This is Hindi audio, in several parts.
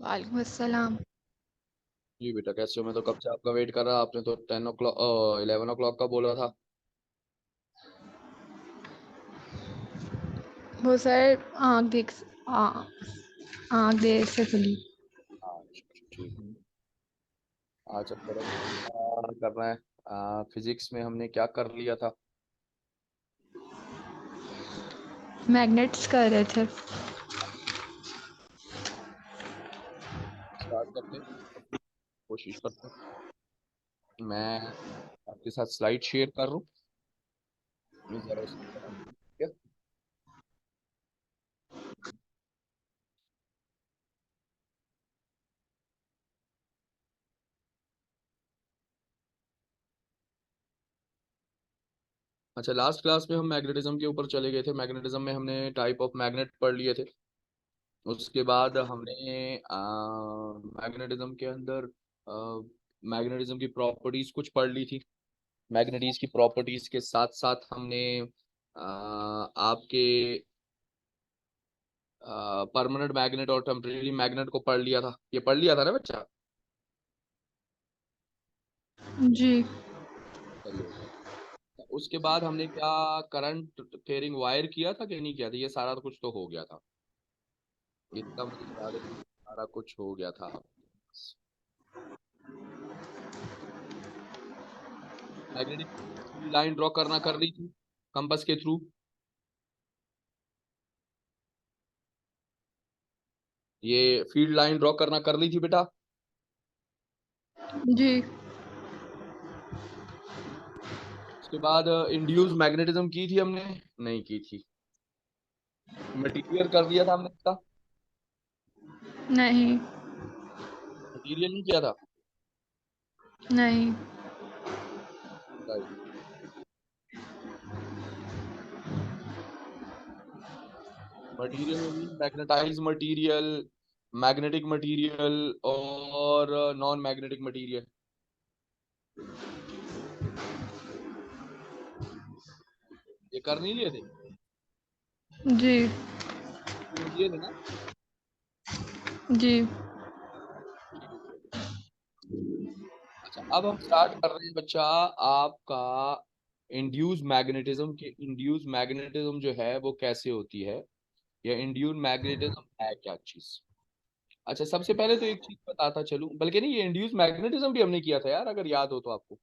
वालेकुम अस्सलाम। जी बेटा, कैसे हो? मैं तो कब से आपका वेट कर रहा। आपने तो 10 o'clock 11 o'clock का बोला था। वो सर आ- आँख देर से खुली। अच्छा, ठीक है। आज अब बड़ा करना है। फिजिक्स में हमने क्या कर लिया था? मैग्नेट्स कर रहे थे। स्टार्ट करते हैं, कोशिश करते हैं। मैं आपके साथ स्लाइड शेयर कर रहा हूँ। जरा उसको बना दीजिए, ठीक है? अच्छा, लास्ट क्लास में हम मैग्नेटिज्म के ऊपर चले गए थे। मैग्नेटिज्म में हमने टाइप ऑफ मैग्नेट पढ़ लिए थे। उसके बाद हमने मैग्नेटिज्म के अंदर मैग्नेटिज्म की प्रॉपर्टीज कुछ पढ़ ली थी। मैग्नेटीज की प्रॉपर्टीज के साथ साथ हमने आपके परमानेंट मैग्नेट और टेम्परेरी मैग्नेट को पढ़ लिया था। ये पढ़ लिया था ना बच्चा? जी। सही हो गया। उसके बाद हमने क्या करंट टेयरिंग वायर किया था कि नहीं किया था? ये सारा तो कुछ तो हो गया था। इतना मुझे याद है कि सारा कुछ हो गया था। मैग्नेटिक लाइन ड्रॉ करना कर ली थी कंपास के थ्रू। ये फील्ड लाइन ड्रॉ करना कर ली थी बेटा। जी। उसके बाद इंड्यूस मैग्नेटिज्म की थी हमने? नहीं की थी। मटीरियल कर दिया था हमने इसका? नहीं। मटीरियल नहीं किया था। नहीं। राइट। मटीरियल में भी मैग्नेटाइज मटीरियल, मैग्नेटिक मटीरियल और नॉन मैग्नेटिक मटीरियल, ये कर नहीं लिए थे? जी। ये लिए थे ना? जी। ठीक है। अच्छा, अब हम स्टार्ट कर रहे हैं बच्चा आपका इंड्यूस मैग्नेटिज्म जो है वो कैसे होती है, या इंड्यूस मैग्नेटिज्म है क्या चीज। अच्छा, सबसे पहले तो एक चीज बताता चलूं, बल्कि नहीं, ये इंड्यूस मैग्नेटिज्म भी हमने किया था यार, अगर याद हो तो आपको।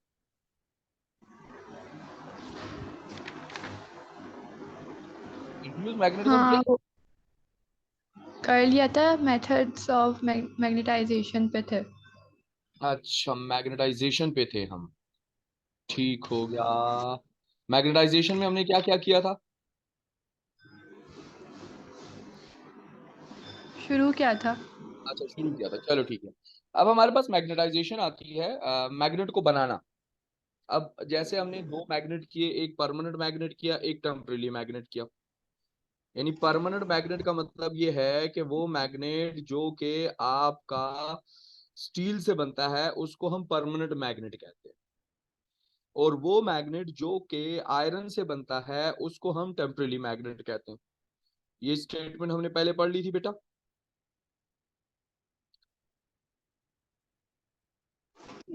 इंड्यूस मैग्नेटिज्म हाँ, किया वो कर लिया था। मेथड्स ऑफ मैग्नेटाइजेशन पे थे। था? अच्छा, मैग्नेटाइजेशन पे थे हम। ठीक हो गया। मैग्नेटाइजेशन में हमने क्या क्या किया था? शुरू किया था। अच्छा, शुरू किया था, चलो ठीक है। अब हमारे पास मैग्नेटाइजेशन आती है मैग्नेट को बनाना। अब जैसे हमने दो मैग्नेट किए, एक परमानेंट मैग्नेट किया, एक टेम्परेरी मैग्नेट किया। यानी परमानेंट मैग्नेट का मतलब ये है कि वो मैग्नेट जो कि आपका स्टील से बनता है उसको हम परमानेंट मैग्नेट कहते हैं। और वो मैग्नेट जो कि आयरन से बनता है उसको हम टेम्परेरी मैग्नेट कहते हैं। ये स्टेटमेंट हमने पहले पढ़ ली थी बेटा।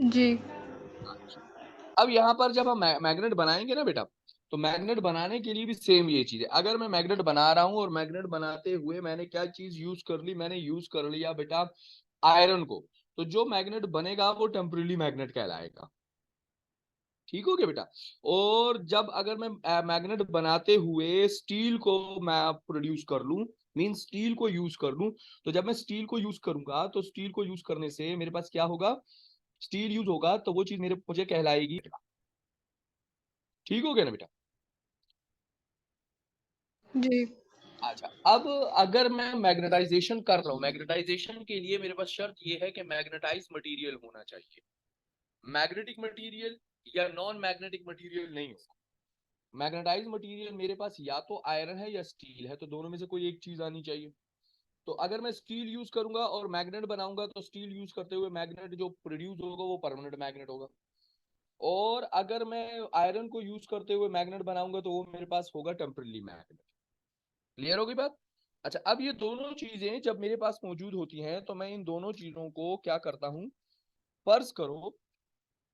जी। अब यहाँ पर जब हम मैग्नेट बनाएंगे ना बेटा, तो मैग्नेट बनाने के लिए भी सेम ये चीज है। अगर मैं मैग्नेट बना रहा हूं और मैग्नेट बनाते हुए मैंने क्या चीज यूज कर ली, मैंने यूज कर लिया बेटा आयरन को, तो जो मैग्नेट बनेगा वो टेम्परेरी मैग्नेट कहलाएगा। ठीक हो गया बेटा? और जब अगर मैं मैग्नेट बनाते हुए स्टील को मैं प्रोड्यूस कर लूं, मीन स्टील को यूज कर लूं, तो जब मैं स्टील को यूज करूंगा तो स्टील को यूज करने से मेरे पास क्या होगा? स्टील यूज होगा तो वो चीज मेरे मुझे कहलाएगी। ठीक हो गया ना बेटा? जी। अच्छा, अब अगर मैं मैग्नेटाइजेशन कर रहा हूं, मैग्नेटाइजेशन के लिए मेरे पास शर्त ये है कि मैग्नेटाइज मटेरियल होना चाहिए। मैग्नेटिक मटेरियल या नॉन मैग्नेटिक मटेरियल नहीं होगा। मैग्नेटाइज मटेरियल मेरे पास या तो आयरन है या स्टील है, तो दोनों में से कोई एक चीज आनी चाहिए। तो अगर मैं स्टील यूज करूंगा और मैग्नेट बनाऊंगा तो स्टील यूज करते हुए मैग्नेट जो प्रोड्यूस होगा वो परमानेंट मैग्नेट होगा। और अगर मैं आयरन को यूज करते हुए मैग्नेट बनाऊंगा तो वो मेरे पास होगा टेम्पररी मैग्नेट। क्लियर होगी बात? अच्छा, अब ये दोनों चीजें जब मेरे पास मौजूद होती हैं तो मैं इन दोनों चीजों को क्या करता हूँ, फर्ज करो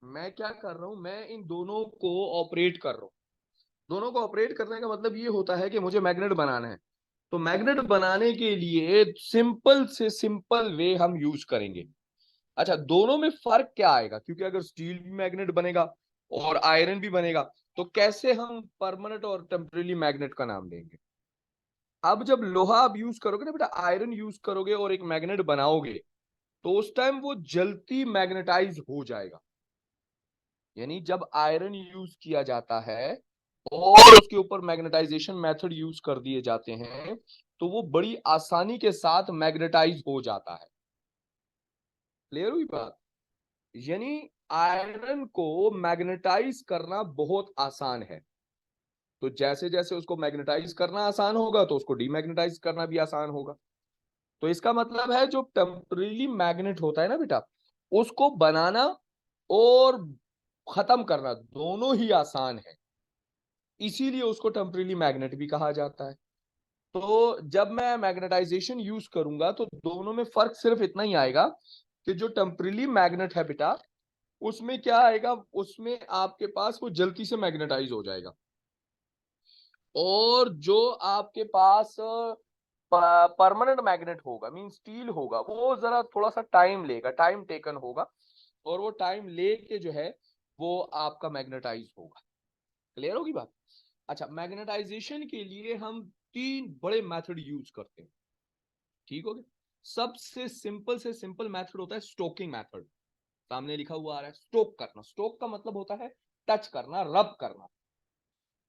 मैं क्या कर रहा हूं, मैं इन दोनों को ऑपरेट कर रहा हूँ। दोनों को ऑपरेट करने का मतलब ये होता है कि मुझे मैग्नेट बनाना है। तो मैग्नेट बनाने के लिए सिंपल से सिंपल वे हम यूज करेंगे। अच्छा, दोनों में फर्क क्या आएगा, क्योंकि अगर स्टील भी मैग्नेट बनेगा और आयरन भी बनेगा, तो कैसे हम परमानेंट और टेम्परेरी मैग्नेट का नाम देंगे। अब जब लोहा आप यूज करोगे ना बेटा, आयरन यूज करोगे और एक मैग्नेट बनाओगे, तो उस टाइम वो जल्दी मैग्नेटाइज हो जाएगा। यानी जब आयरन यूज किया जाता है और उसके ऊपर मैग्नेटाइजेशन मेथड यूज कर दिए जाते हैं, तो वो बड़ी आसानी के साथ मैग्नेटाइज हो जाता है। क्लियर हुई बात। यानी आयरन को मैग्नेटाइज करना बहुत आसान है। तो जैसे जैसे उसको मैग्नेटाइज करना आसान होगा तो उसको डीमैग्नेटाइज करना भी आसान होगा। तो इसका मतलब है जो टेम्परेरी मैग्नेट होता है ना बेटा, उसको बनाना और खत्म करना दोनों ही आसान है। इसीलिए उसको टेम्परेरी मैग्नेट भी कहा जाता है। तो जब मैं मैग्नेटाइजेशन यूज करूंगा तो दोनों में फर्क सिर्फ इतना ही आएगा कि जो टेम्परेरी मैग्नेट है बेटा, उसमें क्या आएगा, उसमें आपके पास वो जल्दी से मैग्नेटाइज हो जाएगा। और जो आपके पास परमानेंट मैग्नेट होगा, मीन स्टील होगा, वो जरा थोड़ा सा टाइम लेगा, टाइम टेकन होगा, और वो टाइम लेके जो है वो आपका मैग्नेटाइज होगा। क्लियर होगी बात। अच्छा, मैग्नेटाइजेशन के लिए हम तीन बड़े मेथड यूज करते हैं। ठीक हो गया। सबसे सिंपल से सिंपल मेथड होता है स्टोकिंग मेथड। सामने लिखा हुआ आ रहा है स्टोक करना। स्टोक का मतलब होता है टच करना, रब करना।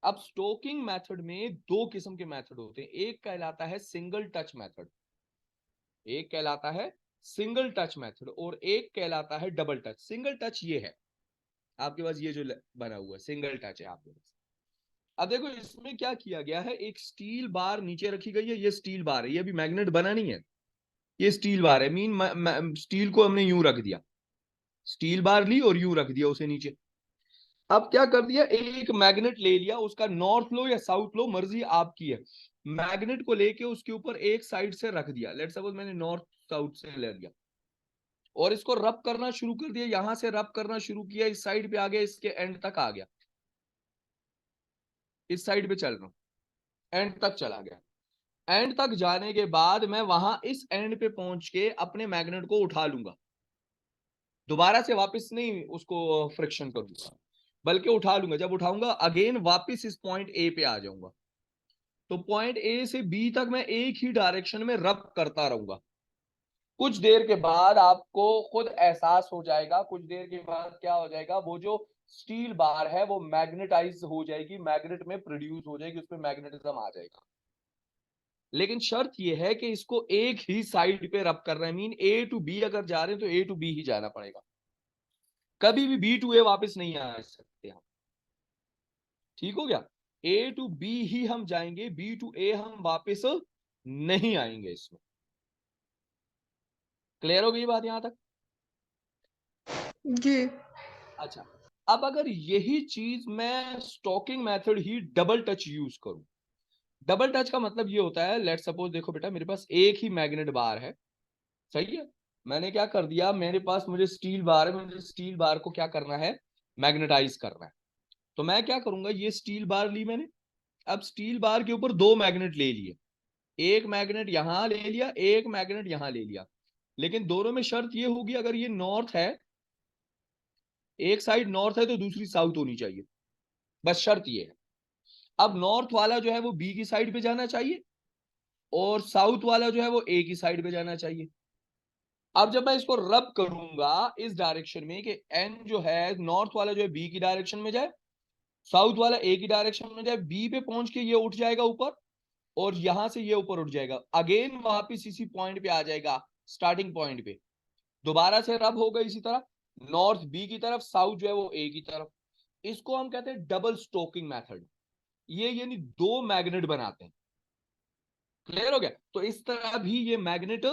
अब स्टोकिंग मेथड में दो किस्म के मेथड होते हैं। एक कहलाता है सिंगल टच मेथड, एक कहलाता है सिंगल टच मेथड, और एक कहलाता है डबल टच। सिंगल टच ये है आपके पास, ये जो बना हुआ है सिंगल टच है आपके पास। अब देखो इसमें क्या किया गया है, एक स्टील बार नीचे रखी गई है। ये स्टील बार है, ये अभी मैग्नेट बना नहीं है। ये स्टील बार है, मीन स्टील को हमने यूं रख दिया, स्टील बार ली और यूं रख दिया उसे नीचे। अब क्या कर दिया, एक मैग्नेट ले लिया, उसका नॉर्थ लो या साउथ लो, मर्जी आपकी है। मैग्नेट को लेके उसके ऊपर एक साइड से रख दिया। लेट सपोज मैंने नॉर्थ साउथ से ले लिया और इसको रब करना शुरू कर दिया। यहां से रब करना शुरू किया, इस साइड पे आ गया, इसके एंड तक आ गया, इस साइड पे चल रहा हूं, एंड तक चला गया। एंड तक जाने के बाद मैं वहां इस एंड पे पहुंच के अपने मैग्नेट को उठा लूंगा। दोबारा से वापस नहीं उसको फ्रिक्शन करूंगा, बल्कि उठा लूंगा। जब उठाऊंगा अगेन वापस इस पॉइंट ए पे आ जाऊंगा। तो पॉइंट ए से बी तक मैं एक ही डायरेक्शन में रब करता रहूंगा। कुछ देर के बाद आपको खुद एहसास हो जाएगा, कुछ देर के बाद क्या हो जाएगा, वो जो स्टील बार है वो मैग्नेटाइज हो जाएगी, मैग्नेट में प्रोड्यूस हो जाएगी, उसमें मैग्नेटिज्म आ जाएगा। लेकिन शर्त यह है कि इसको एक ही साइड पे रब कर रहे हैं। मीन ए टू बी अगर जा रहे हैं तो ए टू बी ही जाना पड़ेगा, कभी भी बी टू ए वापस नहीं आ सकते हम। ठीक हो गया। ए टू बी ही हम जाएंगे, बी टू ए हम वापस नहीं आएंगे इसमें। क्लियर हो गई बात यहां तक। जी। अच्छा, अब अगर यही चीज मैं स्टॉकिंग मेथड ही डबल टच यूज करूं। डबल टच का मतलब ये होता है, लेट सपोज देखो बेटा, मेरे पास एक ही मैग्नेट बार है, सही है। मैंने क्या कर दिया, मेरे पास मुझे स्टील बार है, मुझे स्टील बार को क्या करना है, मैग्नेटाइज करना है। तो मैं क्या करूंगा, ये स्टील बार ली मैंने। अब स्टील बार के ऊपर दो मैग्नेट ले लिए, एक मैग्नेट यहां ले लिया, एक मैग्नेट यहां ले लिया। लेकिन दोनों में शर्त ये होगी, अगर ये नॉर्थ है, एक साइड नॉर्थ है तो दूसरी साउथ होनी चाहिए, बस शर्त ये है। अब नॉर्थ वाला जो है वो बी की साइड पे जाना चाहिए, और साउथ वाला जो है वो ए की साइड पे जाना चाहिए। अब जब मैं इसको रब करूंगा इस डायरेक्शन में कि एन जो है नॉर्थ वाला जो है बी की डायरेक्शन में जाए, साउथ वाला ए की डायरेक्शन में जाए, बी पे पहुंच के ये उठ जाएगा ऊपर, और यहां से ये ऊपर उठ जाएगा, अगेन वापिस इसी पॉइंट पे आ जाएगा, स्टार्टिंग पॉइंट पे। दोबारा से रब होगा इसी तरह, नॉर्थ बी की तरफ, साउथ जो है वो ए की तरफ। इसको हम कहते हैं डबल स्टोकिंग मेथड। ये यानी दो मैग्नेट बनाते हैं। क्लियर हो गया। तो इस तरह भी ये मैग्नेट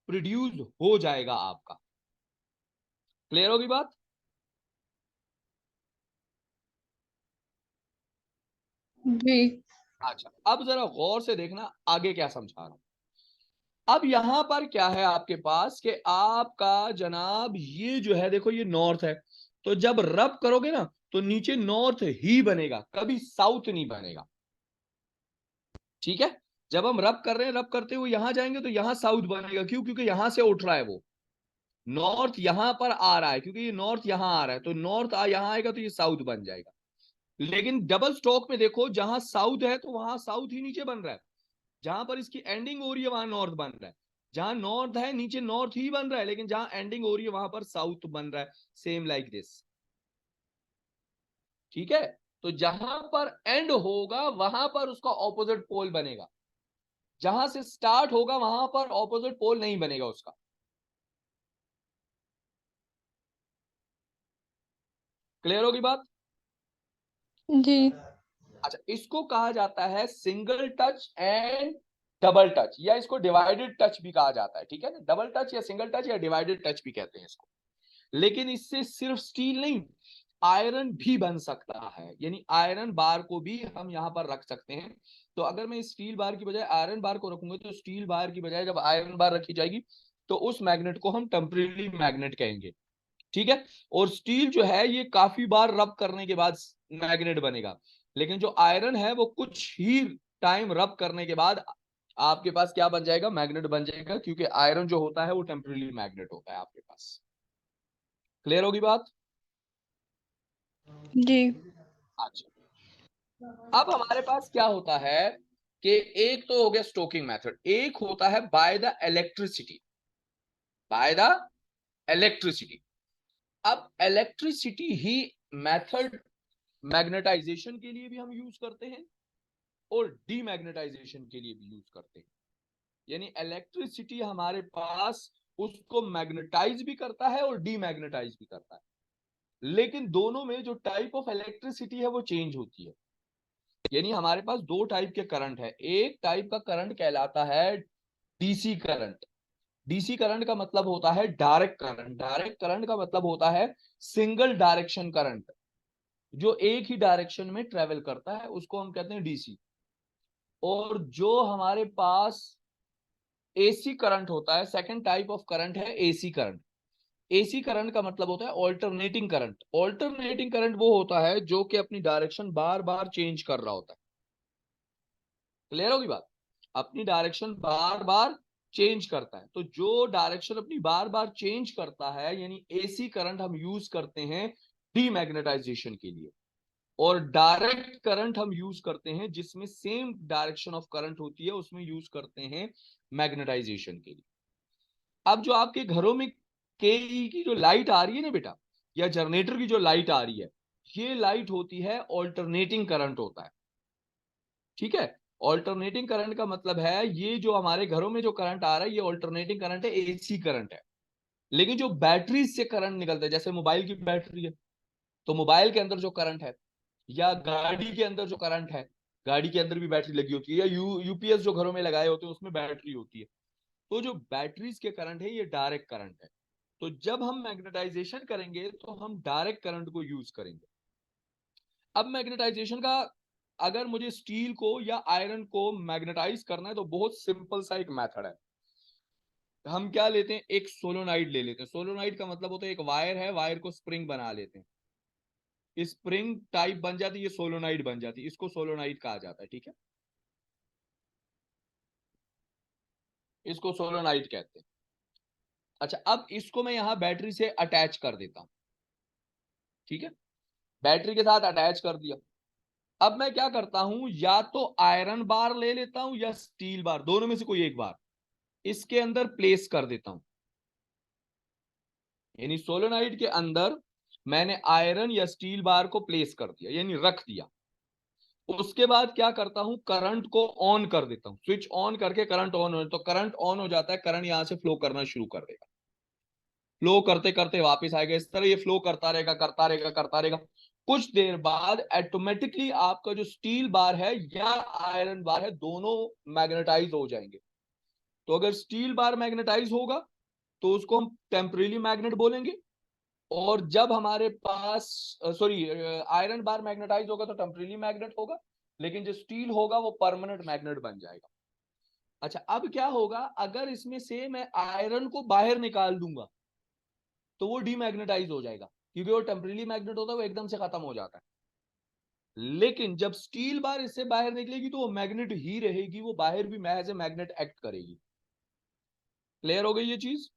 प्रोड्यूस हो जाएगा आपका। क्लियर होगी बात। जी। अच्छा, अब जरा गौर से देखना आगे क्या समझा रहा हूं। अब यहां पर क्या है आपके पास कि आपका जनाब ये जो है देखो ये नॉर्थ है, तो जब रब करोगे ना तो नीचे नॉर्थ ही बनेगा, कभी साउथ नहीं बनेगा। ठीक है, जब हम रब कर रहे हैं, रब करते हुए यहां जाएंगे तो यहां साउथ बनेगा। क्यों? क्योंकि यहां से उठ रहा है वो नॉर्थ, यहां पर आ रहा है, क्योंकि ये नॉर्थ यहां आ रहा है, तो नॉर्थ यहां आएगा तो ये साउथ बन जाएगा। लेकिन डबल स्ट्रोक में देखो, जहां साउथ है तो वहां साउथ ही नीचे बन रहा है, जहां पर इसकी एंडिंग हो रही है वहां नॉर्थ बन रहा है। जहां नॉर्थ है नीचे नॉर्थ ही बन रहा है, लेकिन जहां एंडिंग हो रही है वहां पर साउथ बन रहा है। Same like this. ठीक है, तो जहां पर एंड होगा वहां पर उसका ऑपोजिट पोल बनेगा, जहां से स्टार्ट होगा वहां पर ऑपोजिट पोल नहीं बनेगा उसका। क्लियर होगी बात? जी। अच्छा, इसको कहा जाता है single touch and double touch, या इसको डिवाइडेड टच भी कहा जाता है। ठीक है ना, डबल टच या सिंगल टच या डिवाइडेड टच भी कहते हैं इसको। लेकिन इससे सिर्फ स्टील नहीं, आयरन भी बन सकता है, यानी आयरन बार को भी हम यहां पर रख सकते हैं। तो अगर मैं स्टील बार की बजाय आयरन बार को रखूंगा तो स्टील बार की बजाय जब आयरन बार रखी जाएगी तो उस मैग्नेट को हम टेम्परेरी मैग्नेट कहेंगे। ठीक है, और स्टील जो है ये काफी बार रब करने के बाद मैग्नेट बनेगा, लेकिन जो आयरन है वो कुछ ही टाइम रब करने के बाद आपके पास क्या बन जाएगा? मैग्नेट बन जाएगा, क्योंकि आयरन जो होता है वो टेम्परेरी मैग्नेट होता है आपके पास। क्लियर होगी बात? जी। अच्छा, अब हमारे पास क्या होता है कि एक तो हो गया स्टोकिंग मेथड, एक होता है by the electricity, by the electricity. अब इलेक्ट्रिसिटी ही मेथड मैग्नेटाइजेशन के लिए भी हम यूज करते हैं और डीमैग्नेटाइजेशन के लिए भी यूज करते हैं। यानी इलेक्ट्रिसिटी हमारे पास उसको मैग्नेटाइज भी करता है और डीमैग्नेटाइज भी करता है, लेकिन दोनों में जो टाइप ऑफ इलेक्ट्रिसिटी है वो चेंज होती है। यानी हमारे पास दो टाइप के करंट है, एक टाइप का करंट कहलाता है डीसी करंट। डीसी करंट का मतलब होता है डायरेक्ट करंट, डायरेक्ट करंट का मतलब होता है सिंगल डायरेक्शन करंट, जो एक ही डायरेक्शन में ट्रेवल करता है, उसको हम कहते हैं डीसी। और जो हमारे पास एसी करंट होता है, सेकंड टाइप ऑफ करंट है एसी करंट। एसी करंट का मतलब होता है ऑल्टरनेटिंग करंट। ऑल्टरनेटिंग करंट वो होता है जो कि अपनी डायरेक्शन बार बार चेंज कर रहा होता है। क्लियर होगी बात? अपनी डायरेक्शन बार बार चेंज करता है, तो जो डायरेक्शन अपनी बार बार चेंज करता है यानी एसी करंट हम यूज करते हैं डीमैग्नेटाइजेशन के लिए। और डायरेक्ट करंट हम यूज करते हैं जिसमें सेम डायरेक्शन ऑफ करंट होती है, उसमें यूज करते हैं मैग्नेटाइजेशन के लिए। अब जो आपके घरों में केई की जो लाइट आ रही है ना बेटा, या जनरेटर की जो लाइट आ रही है, ये लाइट होती है ऑल्टरनेटिंग करंट होता है। ठीक है, ऑल्टरनेटिंग करंट का मतलब है ये जो हमारे घरों में जो करंट आ रहा है ये ऑल्टरनेटिंग करंट है, एसी करंट है। लेकिन जो बैटरी से करंट निकलता है, जैसे मोबाइल की बैटरी है तो मोबाइल के अंदर जो करंट है, या गाड़ी के अंदर जो करंट है, गाड़ी के अंदर भी बैटरी लगी होती है, या यूपीएस जो घरों में लगाए होते हैं उसमें बैटरी होती है। तो जो बैटरीज के करंट है ये डायरेक्ट करंट है। तो जब हम मैग्नेटाइजेशन करेंगे तो हम डायरेक्ट करंट को यूज करेंगे। अब मैग्नेटाइजेशन का, अगर मुझे स्टील को या आयरन को मैग्नेटाइज करना है तो बहुत सिंपल सा एक मेथड है। हम क्या लेते हैं, एक सोलोनाइड ले लेते हैं। सोलोनाइड का मतलब होता है एक वायर है, वायर को स्प्रिंग बना लेते हैं, स्प्रिंग टाइप बन जाती है, ये सोलोनाइड बन जाती है, इसको सोलोनाइड कहा जाता है। ठीक है, इसको सोलोनाइड कहते हैं। अच्छा, अब इसको मैं यहां बैटरी से अटैच कर देता हूं। ठीक है, बैटरी के साथ अटैच कर दिया। अब मैं क्या करता हूं, या तो आयरन बार ले लेता हूं या स्टील बार, दोनों में से कोई एक बार इसके अंदर प्लेस कर देता हूं। यानी सोलोनाइड के अंदर मैंने आयरन या स्टील बार को प्लेस कर दिया, यानी रख दिया। उसके बाद क्या करता हूं, करंट को ऑन कर देता हूं, स्विच ऑन करके करंट ऑन हो, तो करंट ऑन हो जाता है, करंट यहां से फ्लो करना शुरू कर देगा। फ्लो करते करते वापस आएगा, इस तरह ये फ्लो करता रहेगा करता रहेगा करता रहेगा। कुछ देर बाद ऑटोमेटिकली आपका जो स्टील बार है या आयरन बार है दोनों मैग्नेटाइज हो जाएंगे। तो अगर स्टील बार मैग्नेटाइज होगा तो उसको हम टेम्परेरी मैग्नेट बोलेंगे, और जब हमारे पास सॉरी आयरन बार मैग्नेटाइज होगा तो टेम्परेरी मैग्नेट होगा, लेकिन जो स्टील होगा वो परमानेंट मैग्नेट बन जाएगा। अच्छा, अब क्या होगा, अगर इसमें से मैं आयरन को बाहर निकाल दूंगा तो वो डीमैग्नेटाइज हो जाएगा, क्योंकि वो टेम्परेरी मैग्नेट होता है, वो एकदम से खत्म हो जाता है। लेकिन जब स्टील बार इससे बाहर निकलेगी तो वो मैग्नेट ही रहेगी, वो बाहर भी एज ए मैग्नेट एक्ट करेगी। क्लियर हो गई ये चीज?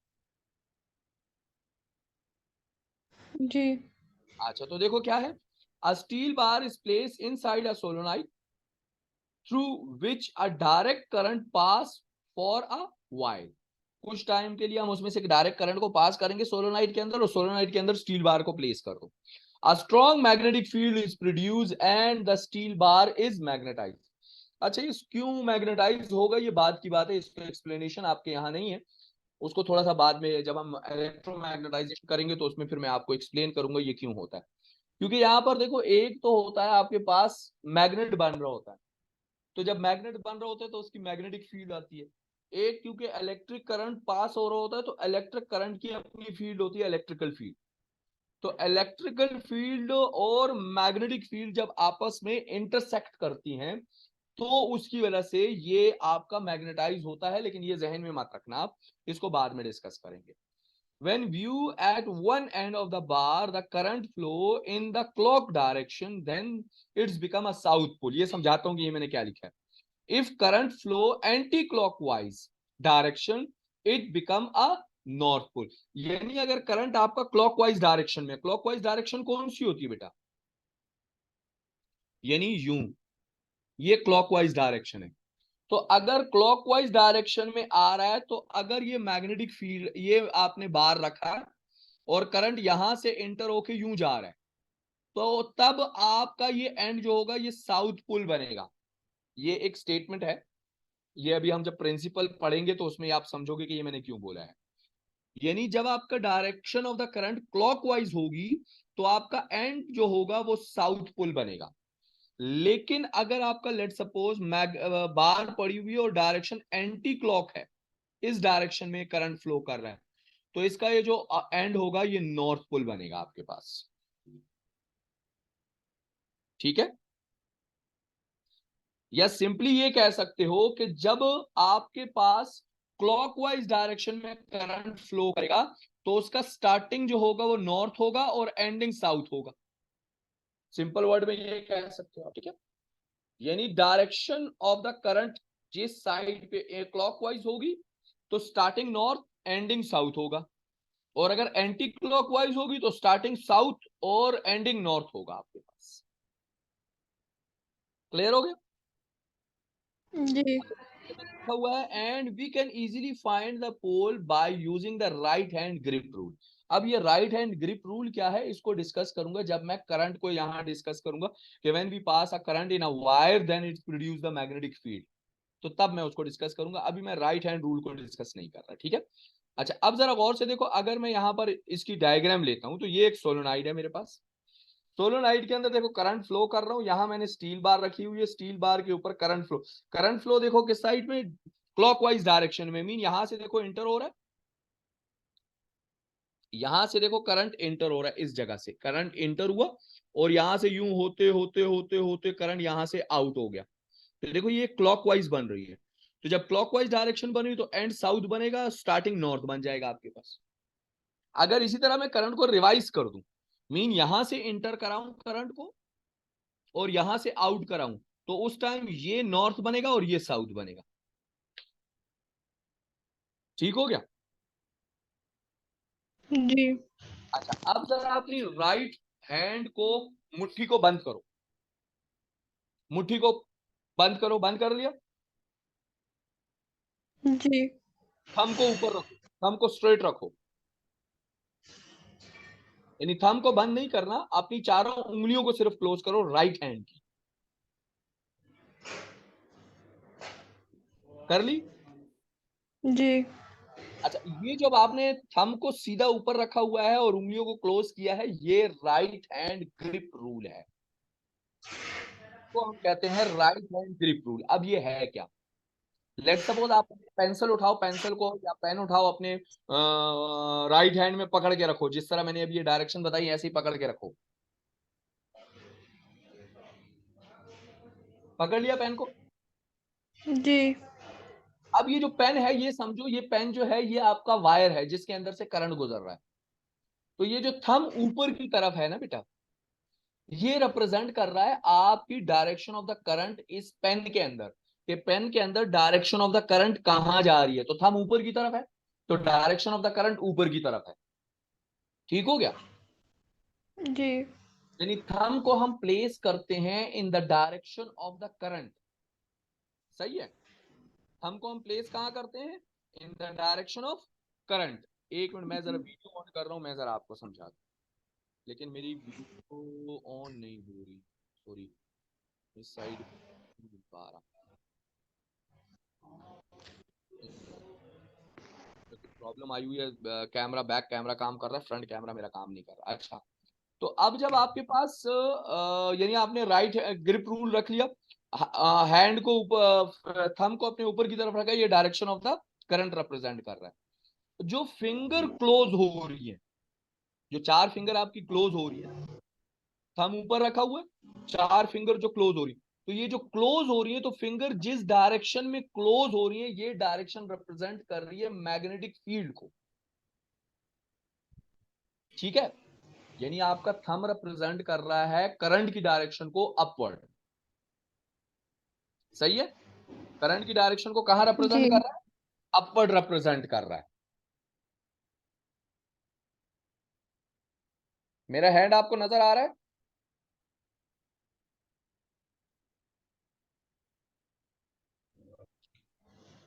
जी। अच्छा, तो देखो क्या है, a steel bar is place inside a solenoid through which a direct current pass for a while. कुछ टाइम के लिए हम उसमें से डायरेक्ट करंट को पास करेंगे सोलोनाइड के अंदर, और सोलोनाइड के अंदर स्टील बार को प्लेस कर दो। A strong magnetic field is produce and the steel bar is magnetize. अच्छा, ये क्यों मैग्नेटाइज होगा, ये बात की बात है, इसका एक्सप्लेनेशन आपके यहाँ नहीं है, उसको थोड़ा सा बाद में जब हम इलेक्ट्रोमैग्नेटाइजेशन करेंगे तो उसमें फिर मैं आपको एक्सप्लेन करूंगा ये क्यों होता है। क्योंकि यहाँ पर देखो, एक तो होता है आपके पास मैग्नेट बन रहा होता है, तो जब मैग्नेट बन रहा होता है तो उसकी मैग्नेटिक फील्ड आती है। एक, क्योंकि इलेक्ट्रिक करंट पास हो रहा होता है तो इलेक्ट्रिक करंट की अपनी फील्ड होती है, इलेक्ट्रिकल फील्ड। तो इलेक्ट्रिकल फील्ड और मैग्नेटिक फील्ड जब आपस में इंटरसेक्ट करती हैं तो उसकी वजह से ये आपका मैग्नेटाइज होता है। लेकिन ये जहन में मत रखना, आप इसको बाद में डिस्कस करेंगे। When view at one end of the bar, the current flow in the clock direction, then it's become a south pole। ये समझाता हूं कि ये मैंने क्या लिखा है। If current flow anti-clockwise direction, it become a north pole। यानी अगर करंट आपका क्लॉकवाइज डायरेक्शन में, क्लॉकवाइज डायरेक्शन कौन सी होती है बेटा, यानी यूं, ये क्लॉकवाइज डायरेक्शन है। तो अगर क्लॉकवाइज डायरेक्शन में आ रहा है तो अगर ये मैग्नेटिक फील्ड, ये आपने बार रखा है और करंट यहां से एंटर होके यूं जा रहा है, तो तब आपका ये एंड जो होगा ये साउथ पोल बनेगा। ये एक स्टेटमेंट है, ये अभी हम जब प्रिंसिपल पढ़ेंगे तो उसमें आप समझोगे कि ये मैंने क्यों बोला है। यानी जब आपका direction of the current clockwise होगी तो आपका एंड जो होगा वो साउथ पोल बनेगा। लेकिन अगर आपका लेट सपोज बार पड़ी हुई है और डायरेक्शन एंटी क्लॉक है, इस डायरेक्शन में करंट फ्लो कर रहा है, तो इसका ये जो एंड होगा ये नॉर्थ पोल बनेगा आपके पास। ठीक है? या सिंपली ये कह सकते हो कि जब आपके पास क्लॉकवाइज डायरेक्शन में करंट फ्लो करेगा तो उसका स्टार्टिंग जो होगा वो नॉर्थ होगा और एंडिंग साउथ होगा। सिंपल वर्ड में ये कह सकते हो, ठीक है? यानी डायरेक्शन ऑफ द करंट जिस साइड पे क्लॉकवाइज होगी तो स्टार्टिंग नॉर्थ एंडिंग साउथ होगा, और अगर एंटी क्लॉकवाइज होगी तो स्टार्टिंग साउथ और एंडिंग नॉर्थ होगा आपके पास। क्लियर हो गया? जी। लिखा हुआ है and we can easily find the pole by using the right hand grip rule. अब ये राइट हैंड ग्रिप रूल क्या है, इसको डिस्कस करूंगा जब मैं करंट को यहां डिस्कस करूंगा कि when we pass a current in a wire then it produce the magnetic field, तो तब मैं उसको डिस्कस करूंगा। अभी मैं राइट हैंड रूल को डिस्कस नहीं कर रहा, ठीक है? अच्छा, अब जरा गौर से देखो, अगर मैं यहां पर इसकी डायग्राम लेता हूं तो ये एक सोलोनाइड है मेरे पास। सोलोनाइड के अंदर देखो करंट फ्लो कर रहा हूं, यहां मैंने स्टील बार रखी हुई है, स्टील बार के ऊपर करंट फ्लो। करंट फ्लो देखो किस साइड में, क्लॉकवाइज डायरेक्शन में, मीन यहां से देखो इंटर हो रहा है, यहां से देखो करंट इंटर हो रहा है, इस जगह से करंट इंटर हुआ और यहां से यूं होते होते होते होते करंट यहां से आउट हो गया। तो देखो ये क्लॉकवाइज बन रही है, तो जब क्लॉकवाइज डायरेक्शन बन रही तो एंड साउथ बनेगा, स्टार्टिंग नॉर्थ बन जाएगा आपके पास। अगर इसी तरह मैं करंट को रिवाइज कर दूं, मीन यहां से इंटर कराऊं करंट को और यहां से आउट कराऊं, तो उस टाइम ये नॉर्थ बनेगा और ये साउथ बनेगा। ठीक हो गया? जी। अच्छा, अब जरा अपनी राइट हैंड को, मुट्ठी को बंद करो, मुट्ठी को बंद करो, बंद कर लिया? जी। थंब को ऊपर रखो, थंब को स्ट्रेट रखो, यानी थंब को बंद नहीं करना, अपनी चारों उंगलियों को सिर्फ क्लोज करो राइट हैंड की। कर ली? जी। अच्छा, ये जब आपने थंब को सीधा ऊपर रखा हुआ है और उंगलियों को क्लोज किया है, ये राइट हैंड ग्रिप रूल है, तो हम कहते हैं राइट हैंड ग्रिप रूल। अब ये है क्या, लेट सपोज आप पेंसिल उठाओ, पेंसिल को या पेन उठाओ, अपने राइट हैंड में पकड़ के रखो, जिस तरह मैंने अभी ये डायरेक्शन बताई ऐसे ही पकड़ के रखो। पकड़ लिया पेन को? जी। अब ये जो पेन है, ये समझो ये पेन जो है ये आपका वायर है जिसके अंदर से करंट गुजर रहा है। तो ये जो थंब ऊपर की तरफ है ना बेटा, ये रिप्रेजेंट कर रहा है आपकी डायरेक्शन ऑफ द करंट इस पेन के अंदर, कि पेन के अंदर डायरेक्शन ऑफ द करंट कहां जा रही है। तो थंब ऊपर की तरफ है, तो डायरेक्शन ऑफ द करंट ऊपर की तरफ है। ठीक हो गया? जी। यानी थंब को हम प्लेस करते हैं in the direction of the current. सही है? थंब को हम प्लेस कहां करते हैं? In the direction of current. एक मिनट, मैं जरा वीडियो ऑन कर रहा हूं, मैं जरा आपको समझा दूं। लेकिन मेरी वीडियो ऑन नहीं हो रही, सॉरी, इस साइड नहीं पा रहा, प्रॉब्लम आई हुई है। कैमरा, बैक कैमरा काम कर रहा है, फ्रंट कैमरा मेरा काम नहीं कर रहा। अच्छा, तो अब जब आपके पास यानी आपने राइट ग्रिप रूल रख लिया, हैंड को ऊपर, थंब को अपने ऊपर की तरफ रखा, ये direction of the current represent कर रहा है। जो फिंगर क्लोज हो रही है, जो चार फिंगर आपकी क्लोज हो रही है, थंब ऊपर रखा हुआ है, चार फिंगर जो क्लोज हो रही है, तो ये जो क्लोज हो रही है, तो फिंगर जिस डायरेक्शन में क्लोज हो रही है, ये डायरेक्शन रिप्रेजेंट कर रही है मैग्नेटिक फील्ड को। ठीक है? यानी आपका थंब रिप्रेजेंट कर रहा है करंट की डायरेक्शन को अपवर्ड। सही है? करंट की डायरेक्शन को कहां रिप्रेजेंट जी। कर रहा है? अपवर्ड रिप्रेजेंट कर रहा है। मेरा हैंड आपको नजर आ रहा है?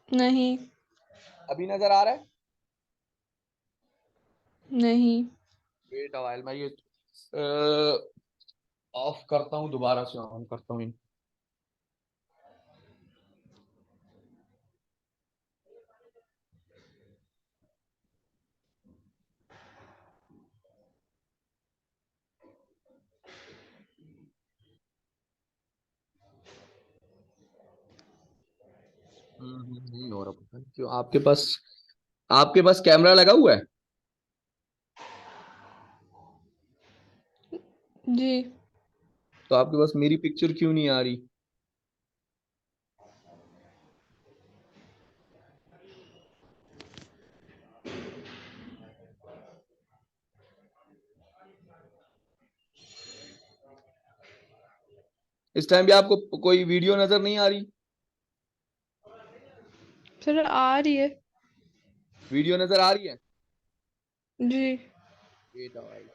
नहीं। अभी नजर आ रहा है? नहीं। वेट अ व्हाइल, मैं ये ऑफ करता हूं, दोबारा से ऑन करता हूं। नहीं हो रहा, पता नहीं क्यों। आपके पास कैमरा लगा हुआ है? जी। तो आपके पास मेरी पिक्चर क्यों नहीं आ रही? इस टाइम भी आपको कोई वीडियो नजर नहीं आ रही? सर आ रही है। वीडियो नजर आ रही है? जी। Wait a while.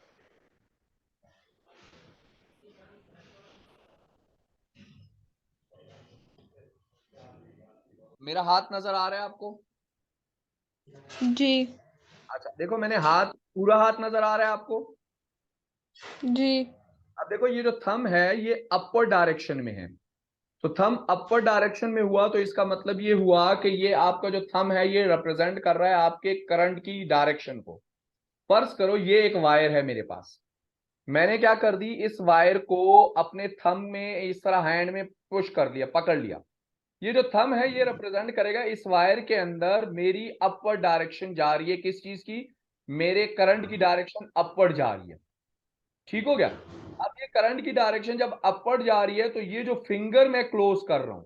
मेरा हाथ नजर आ रहा है आपको? जी। अच्छा, देखो मैंने हाथ, पूरा हाथ नजर आ रहा है आपको? जी। अब देखो ये जो थंब है ये अपर डायरेक्शन में है। तो थंब अपर डायरेक्शन में हुआ, तो इसका मतलब ये हुआ कि ये आपका जो थंब है ये रिप्रेजेंट कर रहा है आपके करंट की डायरेक्शन को। फर्ज करो ये एक वायर है मेरे पास, मैंने क्या कर दी, इस वायर को अपने थंब में इस तरह हैंड में पुश कर लिया, पकड़ लिया। ये जो थंब है ये रिप्रेजेंट करेगा इस वायर के अंदर मेरी अपवर्ड डायरेक्शन जा रही है, किस चीज की? मेरे करंट की डायरेक्शन अपवर्ड जा रही है। ठीक हो गया? अब ये करंट की डायरेक्शन जब अपवर्ड जा रही है, तो ये जो फिंगर मैं क्लोज कर रहा हूं,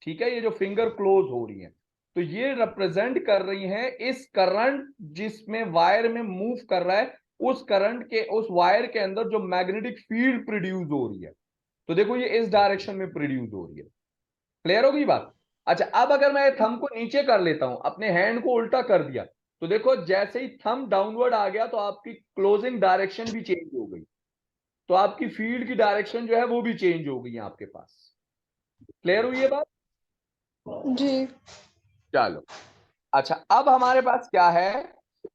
ठीक है, ये जो फिंगर क्लोज हो रही है, तो ये रिप्रेजेंट कर रही है इस करंट जिसमें वायर में मूव कर रहा है, उस करंट के, उस वायर के अंदर जो मैग्नेटिक फील्ड प्रोड्यूस हो रही है। तो देखो ये इस डायरेक्शन में प्रोड्यूस हो रही है। क्लियर हो गई बात? अच्छा, अब अगर मैं थंब को नीचे कर लेता हूं, अपने हैंड को उल्टा कर दिया, तो देखो जैसे ही थंब डाउनवर्ड आ गया, तो आपकी क्लोजिंग डायरेक्शन भी चेंज हो गई। तो आपकी फील्ड की डायरेक्शन जो है वो भी चेंज हो गई है आपके पास। क्लियर हुई ये बात? जी। चलो, अच्छा, अब हमारे पास क्या है?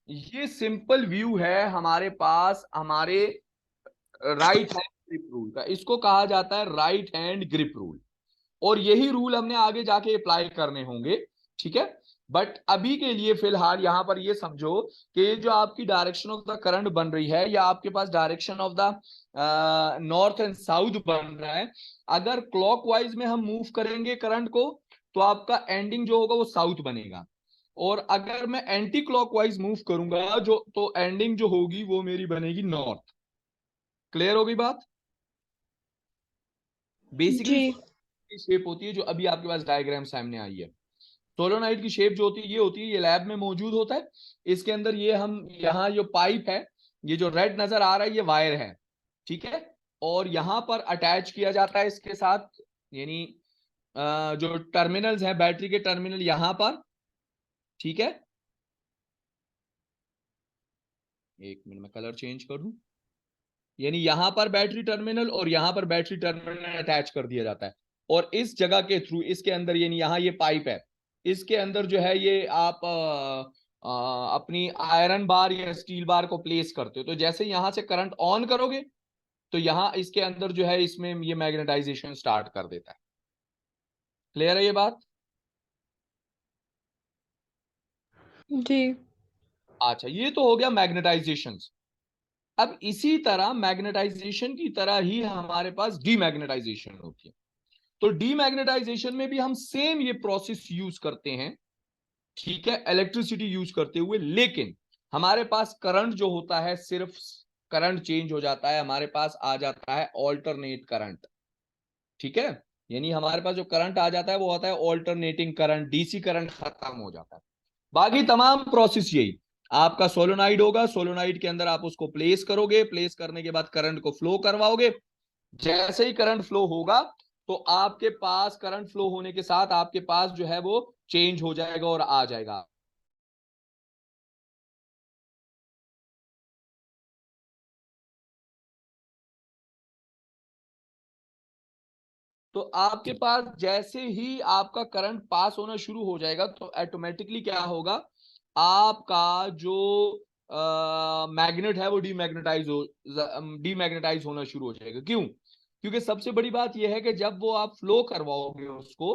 ये सिंपल व्यू है हमारे पास, हमारे राइट हैंड ग्रिप रूल का। इसको कहा जाता है राइट हैंड ग्रिप रूल। और यही रूल हमने आगे जाके अप्लाई करने होंगे। ठीक है? बट अभी के लिए फिलहाल यहां पर ये समझो कि जो आपकी डायरेक्शन ऑफ द करंट बन रही है, या आपके पास direction of the north and south बन रहा है, अगर क्लॉकवाइज में हम मूव करेंगे करंट को, तो आपका एंडिंग जो होगा वो साउथ बनेगा। और अगर मैं एंटी क्लॉकवाइज मूव करूंगा जो, तो एंडिंग जो होगी वो मेरी बनेगी नॉर्थ। क्लियर हो गई बात? बेसिकली जी। शेप होती है जो अभी आपके पास डायग्राम सामने आई है। सोलोनाइड की शेप जो होती है ये होती है, ये लैब में मौजूद होता है। इसके अंदर ये हम यहाँ जो पाइप है, ये जो रेड नजर आ रहा है ये वायर है, ठीक है। और यहाँ पर अटैच किया जाता है इसके साथ, यानी जो टर्मिनल्स हैं बैटरी के टर्मिनल यहाँ पर, ठीक है। एक मिनट में कलर चेंज कर दूं, यानी यहां पर बैटरी टर्मिनल और यहां पर बैटरी टर्मिनल अटैच कर दिया जाता है। और इस जगह के थ्रू इसके अंदर, यानी यहाँ ये पाइप है, इसके अंदर जो है ये आप अपनी आयरन बार या स्टील बार को प्लेस करते हो। तो जैसे यहां से करंट ऑन करोगे तो यहाँ इसके अंदर जो है इसमें ये मैग्नेटाइजेशन स्टार्ट कर देता है। क्लियर है ये बात? जी। अच्छा, ये तो हो गया मैग्नेटाइजेशन। अब इसी तरह मैग्नेटाइजेशन की तरह ही हमारे पास डीमैग्नेटाइजेशन होती है। तो डीमैग्नेटाइजेशन में भी हम सेम ये प्रोसेस यूज करते हैं, ठीक है, इलेक्ट्रिसिटी यूज करते हुए। लेकिन हमारे पास करंट जो होता है, सिर्फ करंट चेंज हो जाता है, हमारे पास आ जाता है ऑल्टरनेट करंट, ठीक है। यानी हमारे पास जो करंट आ जाता है वो होता है ऑल्टरनेटिंग करंट, डीसी करंट खत्म हो जाता है। बाकी तमाम प्रोसेस यही, आपका सोलोनाइड होगा, सोलोनाइड के अंदर आप उसको प्लेस करोगे, प्लेस करने के बाद करंट को फ्लो करवाओगे। जैसे ही करंट फ्लो होगा तो आपके पास, करंट फ्लो होने के साथ आपके पास जो है वो चेंज हो जाएगा और आ जाएगा। तो आपके पास जैसे ही आपका करंट पास होना शुरू हो जाएगा तो ऑटोमेटिकली क्या होगा, आपका जो मैग्नेट है वो डीमैग्नेटाइज होना शुरू हो जाएगा। क्यों? क्योंकि सबसे बड़ी बात यह है कि जब वो आप फ्लो करवाओगे उसको,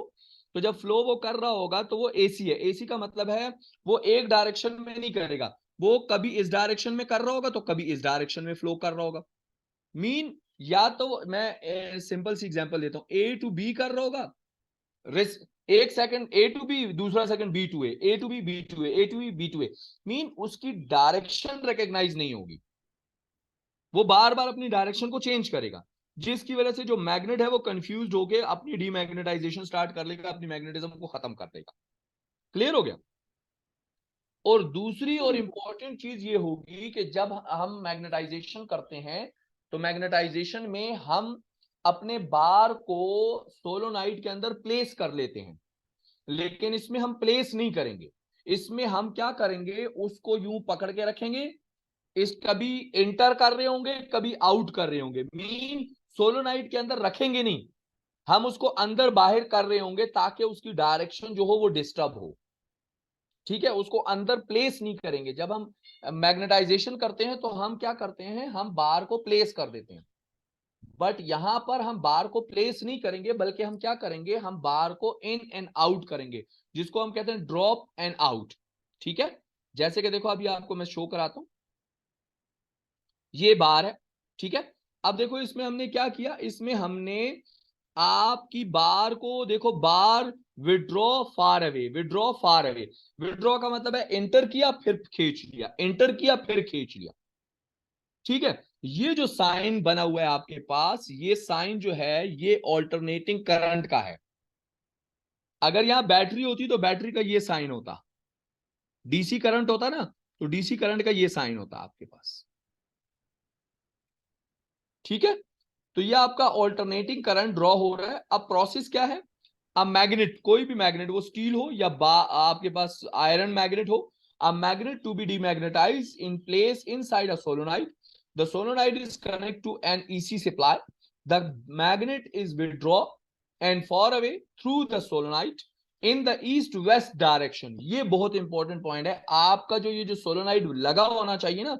तो जब फ्लो वो कर रहा होगा तो वो एसी है। एसी का मतलब है वो एक डायरेक्शन में नहीं करेगा, वो कभी इस डायरेक्शन में कर रहा होगा तो कभी इस डायरेक्शन में फ्लो कर रहा होगा। मीन, या तो मैं सिंपल सी एग्जांपल देता हूं, ए टू बी कर रहा होगा, एक सेकंड ए टू बी, दूसरा second B to A to B, B to A to B, B to A. Mean उसकी डायरेक्शन रिकॉग्नाइज नहीं होगी, वो बार बार अपनी डायरेक्शन को चेंज करेगा, जिसकी वजह से जो मैग्नेट है वो कंफ्यूज होकर अपनी डीमैग्नेटाइजेशन स्टार्ट कर लेगा, अपनी मैग्नेटिज्म को खत्म कर देगा। क्लियर हो गया? और दूसरी और इंपॉर्टेंट चीज ये होगी कि जब हम मैग्नेटाइजेशन करते हैं तो मैग्नेटाइजेशन में हम अपने बार को सोलोनाइड के अंदर प्लेस कर लेते हैं, लेकिन इसमें हम प्लेस नहीं करेंगे। इसमें हम क्या करेंगे, उसको यूं पकड़ के रखेंगे, इस कभी इंटर कर रहे होंगे कभी आउट कर रहे होंगे। मीन सोलोनाइड के अंदर रखेंगे नहीं, हम उसको अंदर बाहर कर रहे होंगे ताकि उसकी डायरेक्शन जो हो वो डिस्टर्ब हो, ठीक है। उसको अंदर प्लेस नहीं करेंगे। जब हम मैग्नेटाइजेशन करते हैं तो हम क्या करते हैं, हम बार को प्लेस कर देते हैं। बट यहां पर हम बार को प्लेस नहीं करेंगे, बल्कि हम क्या करेंगे, हम बार को इन एंड आउट करेंगे, जिसको हम कहते हैं ड्रॉप एंड आउट, ठीक है। जैसे कि देखो अभी आपको मैं शो कराता हूं, ये बार है, ठीक है। अब देखो इसमें हमने क्या किया, इसमें हमने आपकी बार को देखो, bar withdraw far away, withdraw far away. Withdraw का मतलब है एंटर किया फिर खींच लिया, एंटर किया फिर खींच लिया, ठीक है। ये जो साइन बना हुआ है आपके पास, ये साइन जो है ये ऑल्टरनेटिंग करंट का है। अगर यहां बैटरी होती तो बैटरी का ये साइन होता, डीसी करंट होता ना, तो डीसी करंट का ये साइन होता आपके पास, ठीक है। तो ये आपका ऑल्टरनेटिंग करंट ड्रॉ हो रहा है। अब प्रोसेस क्या है, अब मैग्नेट, कोई भी मैग्नेट, वो स्टील हो या आपके पास आयरन मैग्नेट हो, a magnet to be demagnetized in place inside a solenoid. The solenoid is connected to an EC supply. The magnet is withdrawn and far away through the solenoid in the east west direction. ये बहुत इंपॉर्टेंट पॉइंट है। आपका जो ये जो सोलोनाइड लगा होना चाहिए ना,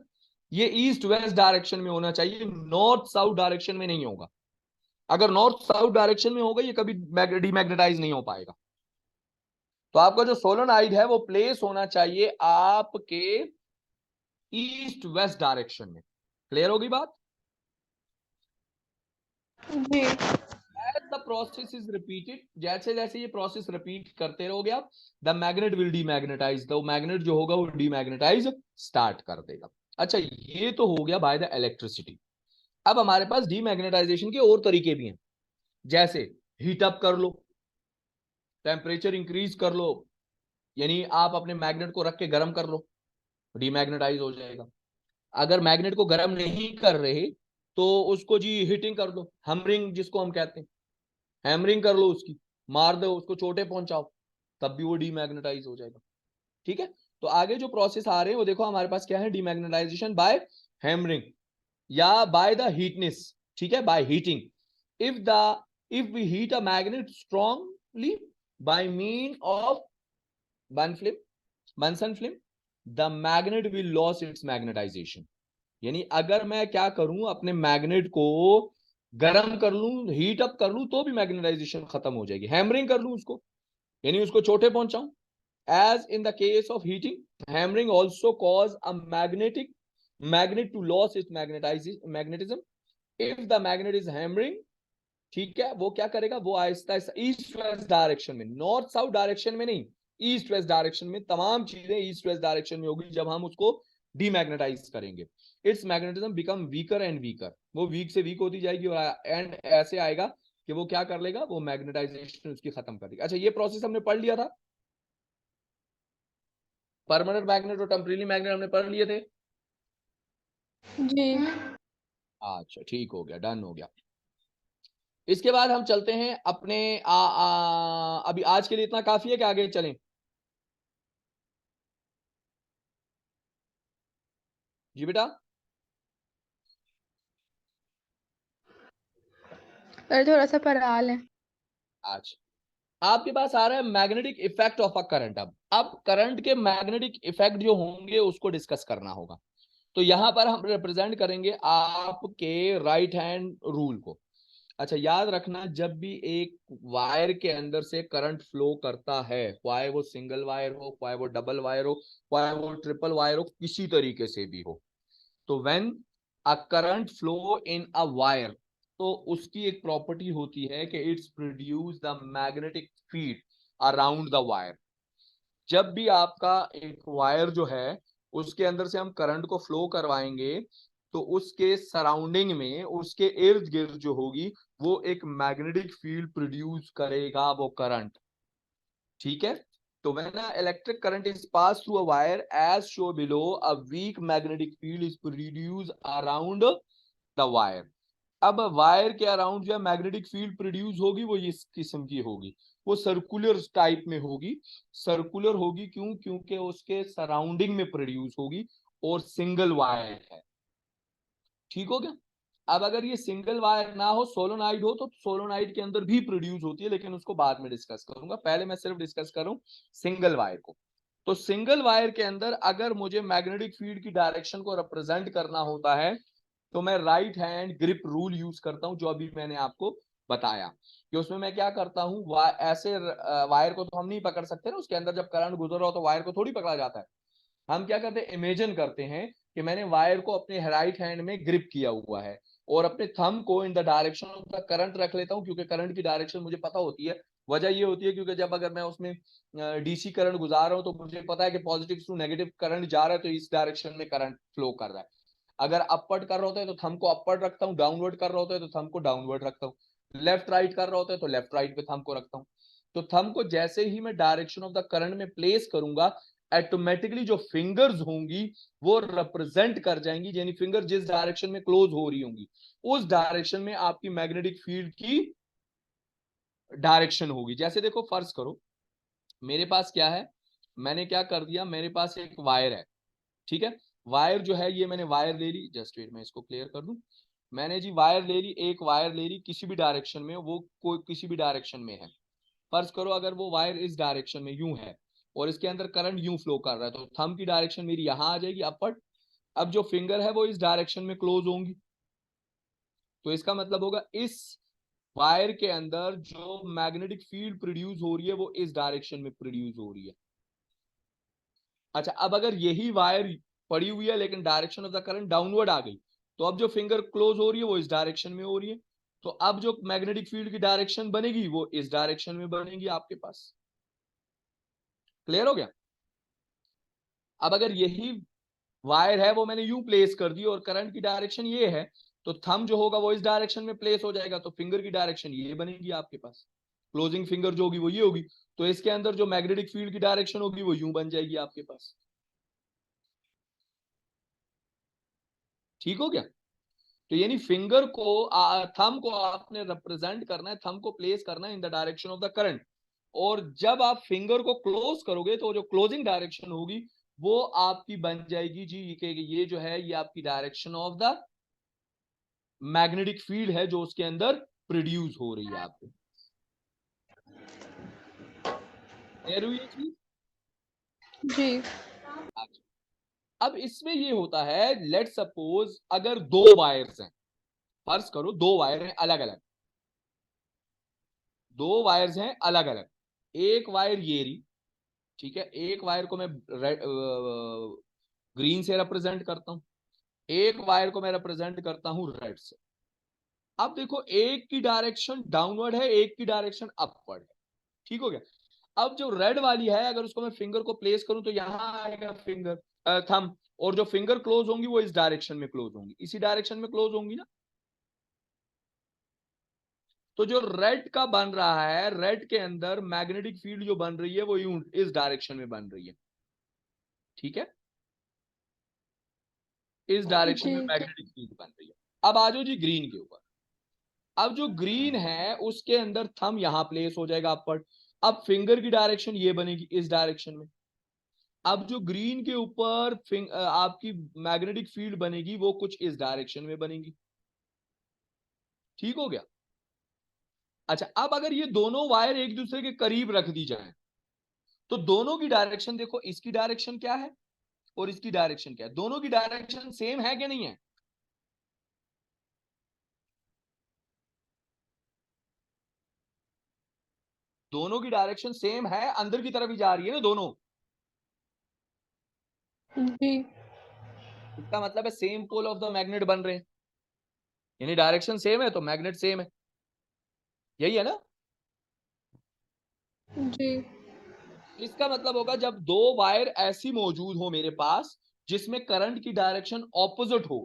ये ईस्ट वेस्ट डायरेक्शन में होना चाहिए, नॉर्थ साउथ डायरेक्शन में नहीं होगा। अगर नॉर्थ साउथ डायरेक्शन में होगा ये कभी डीमैग्नेटाइज नहीं हो पाएगा। तो आपका जो सोलोनाइड है वो प्लेस होना चाहिए आपके ईस्ट वेस्ट डायरेक्शन में। क्लियर होगी बात? जी। As the process is repeated, जैसे जैसे ये प्रोसेस रिपीट करते रहोगे आप, द मैग्नेट विल डीमैग्नेटाइज, तो मैग्नेट जो होगा वो डीमैग्नेटाइज स्टार्ट कर देगा। अच्छा, ये तो हो गया बाय द इलेक्ट्रिसिटी। अब हमारे पास डीमैग्नेटाइजेशन के और तरीके भी हैं, जैसे हीट अप कर लो, टेम्परेचर इंक्रीज कर लो, यानी आप अपने मैग्नेट को रख के गर्म कर लो, डीमैग्नेटाइज हो जाएगा। अगर मैग्नेट को गर्म नहीं कर रहे तो उसको जी हीटिंग कर दो, हैमरिंग जिसको हम कहते हैं, हैमरिंग कर लो उसकी, मार दो उसको, चोटें पहुंचाओ, तब भी वो डीमैग्नेटाइज हो जाएगा। ठीक है, तो आगे जो प्रोसेस आ रहे हैं वो देखो हमारे पास क्या है, डीमैग्नेटाइजेशन बाय हैमरिंग या बाय द हीटनेस। ठीक है, by heating. If we heat a magnet strongly by mean of Bunsen flame, the magnet will lose its magnetization। यानी अगर मैं क्या करूं, अपने मैग्नेट को गर्म कर लूं, हीट अप कर लूं, तो भी मैग्नेटाइजेशन खत्म हो जाएगी। हैमरिंग कर लूं उसको, यानी उसको चोटें पहुंचाऊं, as in the case of heating, hammering also cause a magnet to lose its magnetism। if the magnet is hammering, ठीक है, वो क्या करेगा, वो Aahista Aahista east west direction में, नॉर्थ साउथ डायरेक्शन में नहीं, ईस्ट वेस्ट डायरेक्शन में, तमाम चीजें ईस्ट वेस्ट डायरेक्शन में होगी जब हम उसको डीमैग्नेटाइज करेंगे। It's magnetism become weaker and weaker, वो वीक से वीक होती जाएगी और एंड ऐसे आएगा कि वो क्या कर लेगा, वो मैग्नेटाइजेशन उसकी खत्म कर देगा। अच्छा, ये प्रोसेस हमने पढ़ लिया था, परमानेंट मैग्नेट और टेम्परेरी मैग्नेट हमने पढ़ लिए थे। जी। अच्छा ठीक हो गया, डन हो गया। इसके बाद हम चलते हैं अपने अभी आज के लिए इतना काफी है कि आगे चलें। जी बेटा। सर थोड़ा सा पढ़ा लें। आज आपके पास आ रहा है magnetic effect of a current. अब करंट के मैग्नेटिक इफेक्ट जो होंगे उसको डिस्कस करना होगा। तो यहां पर हम रिप्रेजेंट करेंगे आपके राइट हैंड रूल को। अच्छा, याद रखना, जब भी एक वायर के अंदर से करंट फ्लो करता है, चाहे वो सिंगल वायर हो, चाहे वो डबल वायर हो, चाहे वो ट्रिपल वायर हो, किसी तरीके से भी हो, तो when a current flow in a wire, तो उसकी एक प्रॉपर्टी होती है कि it's produce the magnetic field around the wire. जब भी आपका एक वायर जो है उसके अंदर से हम करंट को फ्लो करवाएंगे, तो उसके सराउंडिंग में, उसके इर्द गिर्द जो होगी, वो एक मैग्नेटिक फील्ड प्रोड्यूस करेगा वो करंट। ठीक है, तो when electric current is pass through a wire as show below, a weak magnetic field is produce around the wire. अब वायर के अराउंड जो है मैग्नेटिक फील्ड प्रोड्यूस होगी वो इस किस्म की होगी, वो सर्कुलर टाइप में होगी। सर्कुलर होगी क्यों, क्योंकि उसके सराउंडिंग में प्रोड्यूस होगी और सिंगल वायर है। ठीक हो गया। अब अगर ये सिंगल वायर ना हो, सोलोनाइड हो, तो सोलोनाइड के अंदर भी प्रोड्यूस होती है, लेकिन उसको बाद में डिस्कस करूंगा, पहले मैं सिर्फ डिस्कस करूं सिंगल वायर को। तो सिंगल वायर के अंदर अगर मुझे मैग्नेटिक फील्ड की डायरेक्शन को रिप्रेजेंट करना होता है, तो मैं right hand grip rule use करता हूं, जो अभी मैंने आपको बताया कि उसमें मैं क्या करता हूं, ऐसे वायर को तो हम नहीं पकड़ सकते ना, उसके अंदर जब करंट गुजर रहा हो तो वायर को थोड़ी पकड़ा जाता है। हम क्या करते हैं, इमेजिन करते हैं कि मैंने वायर को अपने राइट हैंड में ग्रिप किया हुआ है और अपने थंब को in the direction of the current रख लेता हूं, क्योंकि करंट की डायरेक्शन मुझे पता होती है। वजह ये होती है क्योंकि जब अगर मैं उसमें डीसी करंट गुजार रहा हूं तो मुझे पता है कि पॉजिटिव टू नेगेटिव करंट जा रहा है, तो इस डायरेक्शन में करंट फ्लो कर रहा है। अगर अपवर्ड कर रहा होता है तो थंब को अपवर्ड रखता हूँ, डाउनवर्ड कर रहा होता है तो थंब को डाउनवर्ड रखता हूँ, लेफ्ट राइट कर रहा होता है तो लेफ्ट राइट पे थंब को रखता हूँ। तो थंब को जैसे ही मैं डायरेक्शन ऑफ द करंट में प्लेस करूंगा, ऑटोमेटिकली जो फिंगर्स होंगी वो रिप्रेजेंट कर जाएंगी, यानी फिंगर जिस डायरेक्शन में क्लोज हो रही होंगी उस डायरेक्शन में आपकी मैग्नेटिक फील्ड की डायरेक्शन होगी। जैसे देखो, फर्ज करो मेरे पास क्या है, मैंने क्या कर दिया, मेरे पास एक वायर है। ठीक है, वायर जो है, ये मैंने वायर ले ली, जस्ट वेट मैं इसको क्लियर कर दूं। मैंने जी वायर ले ली, एक वायर ले ली, किसी भी डायरेक्शन में, वो कोई किसी भी डायरेक्शन में है। फर्ज करो अगर वो वायर इस डायरेक्शन में यूं है और इसके अंदर करंट यूं फ्लो कर रहा है, तो थंब की डायरेक्शन मेरी यहां आ जाएगी, अपवर्ड। अब जो फिंगर है वो इस डायरेक्शन में क्लोज होंगी, तो इसका मतलब होगा इस वायर के अंदर जो मैग्नेटिक फील्ड प्रोड्यूस हो रही है वो इस डायरेक्शन में प्रोड्यूस हो रही है। अच्छा, अब अगर यही वायर पड़ी हुई है लेकिन direction of the current downward आ गई, तो अब जो फिंगर क्लोज हो रही है वो इस डायरेक्शन में हो रही है, तो अब जो मैग्नेटिक फील्ड की डायरेक्शन बनेगी वो इस डायरेक्शन में बनेगी आपके पास। क्लियर हो गया। अब अगर यही वायर है वो मैंने यूं प्लेस कर दी और करंट की डायरेक्शन ये है, तो थंब जो होगा वो इस डायरेक्शन में प्लेस हो जाएगा, तो फिंगर की डायरेक्शन ये बनेगी आपके पास। क्लोजिंग फिंगर जो होगी वो ये होगी, तो इसके अंदर जो मैग्नेटिक फील्ड की डायरेक्शन होगी वो यूं बन जाएगी आपके पास। ठीक हो गया? तो यानी फिंगर को थंब को आपने रिप्रेजेंट करना है, थंब को प्लेस करना है in the direction of the current, और जब आप फिंगर को क्लोज करोगे तो जो क्लोजिंग डायरेक्शन होगी वो आपकी बन जाएगी जी, ये जो है ये आपकी direction of the magnetic field है जो उसके अंदर प्रोड्यूस हो रही है आपको। क्लियर हुई ये चीज? जी। अच्छा, अब इसमें ये होता है, लेट सपोज अगर दो वायर्स हैं, फर्ज करो दो वायर हैं अलग अलग, दो वायर्स हैं अलग अलग, एक वायर ये रही, ठीक है, एक वायर को मैं ग्रीन से रिप्रेजेंट करता हूं, एक वायर को मैं रिप्रेजेंट करता हूं रेड से। अब देखो एक की डायरेक्शन डाउनवर्ड है, एक की डायरेक्शन अपवर्ड है। ठीक हो गया? अब जो रेड वाली है अगर उसको मैं फिंगर को प्लेस करूं तो यहां आएगा फिंगर थंब, और जो फिंगर क्लोज होंगी वो इस डायरेक्शन में क्लोज होंगी, इसी डायरेक्शन में क्लोज होंगी ना। तो जो रेड का बन रहा है, रेड के अंदर मैग्नेटिक फील्ड जो बन रही है वो यूं इस डायरेक्शन में बन रही है। ठीक है? इस डायरेक्शन जी। में मैग्नेटिक फील्ड बन रही है। अब आ जाओ जी ग्रीन के ऊपर। अब जो ग्रीन है उसके अंदर थंब यहां प्लेस हो जाएगा अपवर्ड, अब फिंगर की डायरेक्शन ये बनेगी इस डायरेक्शन में। अब जो ग्रीन के ऊपर आपकी मैग्नेटिक फील्ड बनेगी वो कुछ इस डायरेक्शन में बनेगी। ठीक हो गया? अच्छा, अब अगर ये दोनों वायर एक दूसरे के करीब रख दी जाए तो दोनों की डायरेक्शन देखो, इसकी डायरेक्शन क्या है और इसकी डायरेक्शन क्या है, दोनों की डायरेक्शन सेम है कि नहीं है? दोनों की डायरेक्शन सेम है, अंदर की तरफ ही जा रही है ना दोनों। जी। इसका मतलब है same pole of the magnet बन रहे हैं, यानी डायरेक्शन सेम है तो मैग्नेट सेम है, यही है ना। जी। इसका मतलब होगा जब दो वायर ऐसी मौजूद हो मेरे पास जिसमें करंट की डायरेक्शन ऑपोजिट हो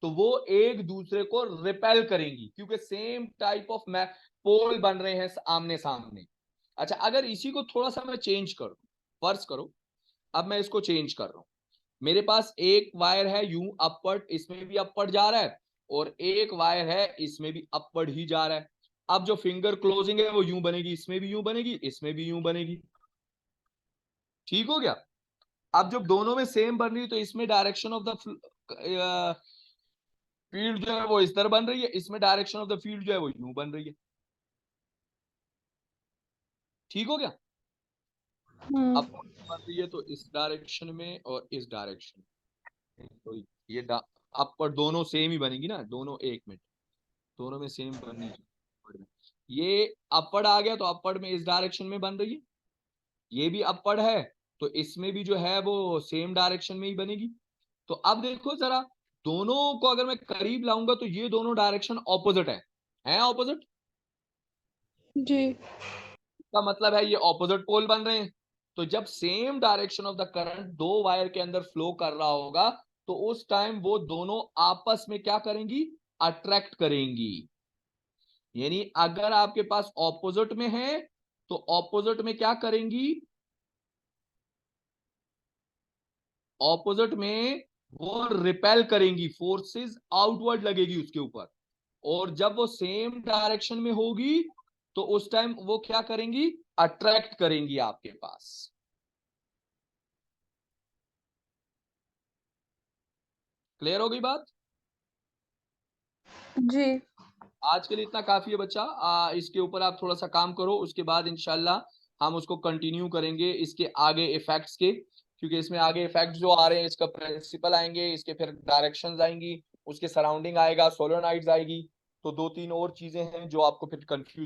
तो वो एक दूसरे को रिपेल करेंगी, क्योंकि सेम टाइप ऑफ पोल बन रहे हैं आमने सामने। अच्छा, अगर इसी को थोड़ा सा मैं चेंज कर दूं, फर्ज करो अब मैं इसको चेंज कर रहा हूं, मेरे पास एक वायर है यूं अपवर्ड, इसमें भी अपवर्ड जा रहा है, और एक वायर है इसमें भी अपवर्ड ही जा रहा है। अब जो फिंगर क्लोजिंग है वो यूं बनेगी, इसमें भी यूं बनेगी, इसमें भी यूं बनेगी। ठीक हो गया? अब जब दोनों में सेम बन रही है तो इसमें डायरेक्शन ऑफ द फील्ड जो है वो इस तरह बन रही है, इसमें डायरेक्शन ऑफ द फील्ड जो है वो यूं बन रही है। ठीक हो गया? अब बन रही है तो इस डायरेक्शन में और इस डायरेक्शन में, तो ये अपर दोनों सेम ही बनेगी ना, दोनों एक मिनट, दोनों में सेम बननी चाहिए। ये अपवर्ड आ गया तो अपवर्ड में इस डायरेक्शन में बन रही है, ये भी अपवर्ड है तो इसमें भी जो है वो सेम डायरेक्शन में ही बनेगी। तो अब देखो जरा, दोनों को अगर मैं करीब लाऊंगा तो ये दोनों डायरेक्शन ऑपोजिट है ऑपोजिट। जी। का मतलब है ये ऑपोजिट पोल बन रहे हैं, तो जब same direction of the current दो वायर के अंदर फ्लो कर रहा होगा तो उस टाइम वो दोनों आपस में क्या करेंगी, अट्रैक्ट करेंगी। यानी अगर आपके पास ऑपोजिट में है तो ऑपोजिट में क्या करेंगी, ऑपोजिट में वो रिपेल करेंगी, फोर्सेस आउटवर्ड लगेगी उसके ऊपर, और जब वो सेम डायरेक्शन में होगी तो उस टाइम वो क्या करेंगी, अट्रैक्ट करेंगी आपके पास। क्लियर हो गई बात? जी। आज के लिए इतना काफी है बच्चा, इसके ऊपर आप थोड़ा सा काम करो, उसके बाद इंशाल्लाह हम उसको कंटिन्यू करेंगे इसके आगे इफेक्ट्स के, क्योंकि इसमें आगे इफेक्ट्स जो आ रहे हैं इसका प्रिंसिपल आएंगे, इसके फिर डायरेक्शंस आएंगी, उसके सराउंडिंग आएगा, सोलेनोइड्स आएगी, तो दो तीन और चीजें हैं जो आपको फिर कंफ्यूज